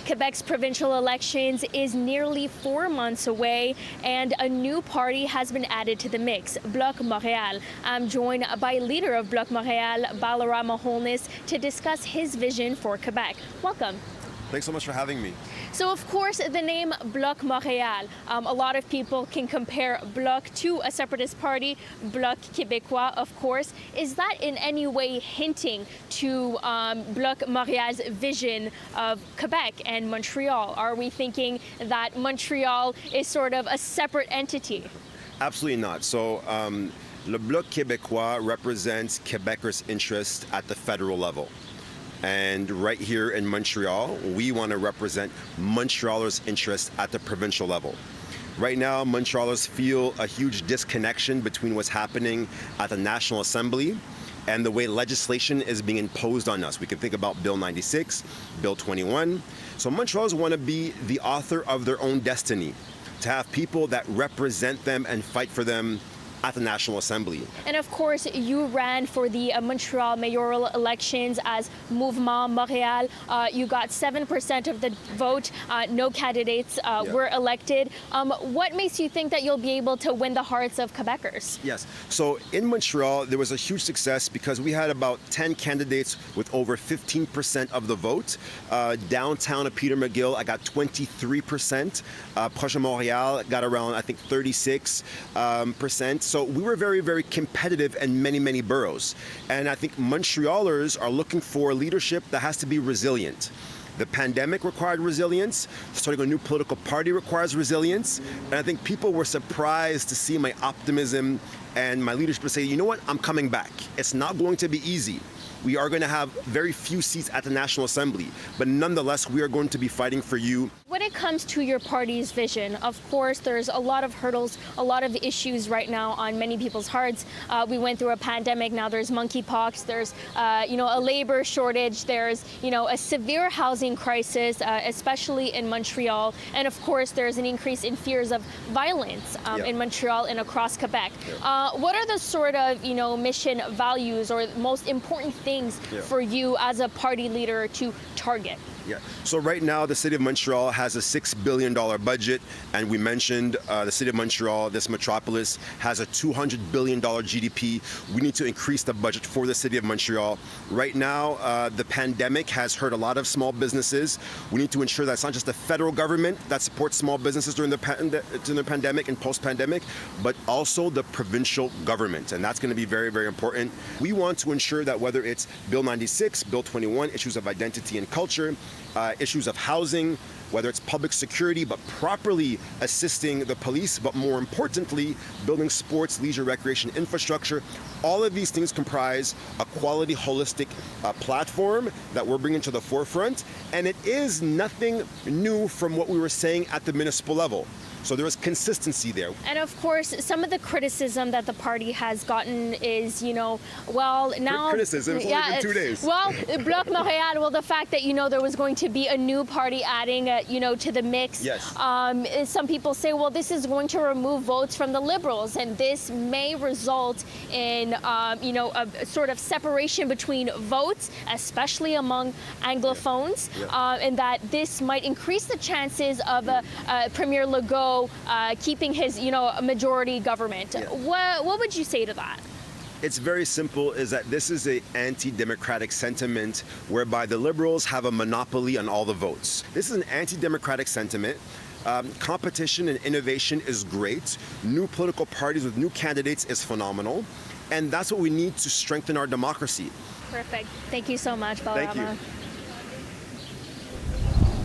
Quebec's provincial elections is nearly 4 months away, and a new party has been added to the mix, Bloc Montreal. I'm joined by leader of Bloc Montreal Balarama Holness to discuss his vision for Quebec. Welcome. Thanks so much for having me. So, of course, the name Bloc Montreal, a lot of people can compare Bloc to a separatist party, Bloc Québécois, of course. Is that in any way hinting to Bloc Montreal's vision of Quebec and Montreal? Are we thinking that Montreal is sort of a separate entity? Absolutely not. So, Le Bloc Québécois represents Quebecers' interests at the federal level. And right here in Montreal, we want to represent Montrealers' interests at the provincial level. Right now, Montrealers feel a huge disconnection between what's happening at the National Assembly and the way legislation is being imposed on us. We can think about Bill 96, Bill 21. So Montrealers want to be the author of their own destiny, to have people that represent them and fight for them at the National Assembly. And of course, you ran for the Montreal mayoral elections as Mouvement Montréal. You got 7% of the vote. No candidates were elected. What makes you think that you'll be able to win the hearts of Quebecers? Yes. So in Montreal, there was a huge success because we had about 10 candidates with over 15% of the vote. Downtown at Peter McGill, I got 23%. Proche Montréal got around, I think, 36%. So we were very, very competitive in many, many boroughs. And I think Montrealers are looking for leadership that has to be resilient. The pandemic required resilience. Starting a new political party requires resilience. And I think people were surprised to see my optimism and my leadership to say, you know what, I'm coming back. It's not going to be easy. We are going to have very few seats at the National Assembly, but nonetheless, we are going to be fighting for you. When it comes to your party's vision, of course, there's a lot of hurdles, a lot of issues right now on many people's hearts. We went through a pandemic, now there's monkeypox, there's a labor shortage, there's a severe housing crisis, especially in Montreal, and of course, there's an increase in fears of violence in Montreal and across Quebec. What are the sort of mission values or most important things for you as a party leader to target? Yeah. So right now, the City of Montreal has a $6 billion budget, and we mentioned the City of Montreal, this metropolis, has a $200 billion GDP. We need to increase the budget for the City of Montreal. Right now, the pandemic has hurt a lot of small businesses. We need to ensure that it's not just the federal government that supports small businesses during the pandemic and post-pandemic, but also the provincial government, and that's going to be very, very important. We want to ensure that whether it's Bill 96, Bill 21, issues of identity and culture, issues of housing, whether it's public security, but properly assisting the police, but more importantly, building sports, leisure, recreation infrastructure. All of these things comprise a quality, holistic platform that we're bringing to the forefront. And it is nothing new from what we were saying at the municipal level. So there is consistency there. And of course, some of the criticism that the party has gotten is, well, now... Criticism? It's only been 2 days. Well, Bloc Montréal, well, the fact that, there was going to be a new party adding, to the mix. Yes. Some people say, well, this is going to remove votes from the Liberals, and this may result in, a sort of separation between votes, especially among Anglophones, and that this might increase the chances of Premier Legault keeping his, majority government. What would you say to that? It's very simple, is that this is an anti-democratic sentiment whereby the Liberals have a monopoly on all the votes. This is an anti-democratic sentiment. Competition and innovation is great. New political parties with new candidates is phenomenal. And that's what we need to strengthen our democracy. Perfect. Thank you so much, Balarama. Thank you.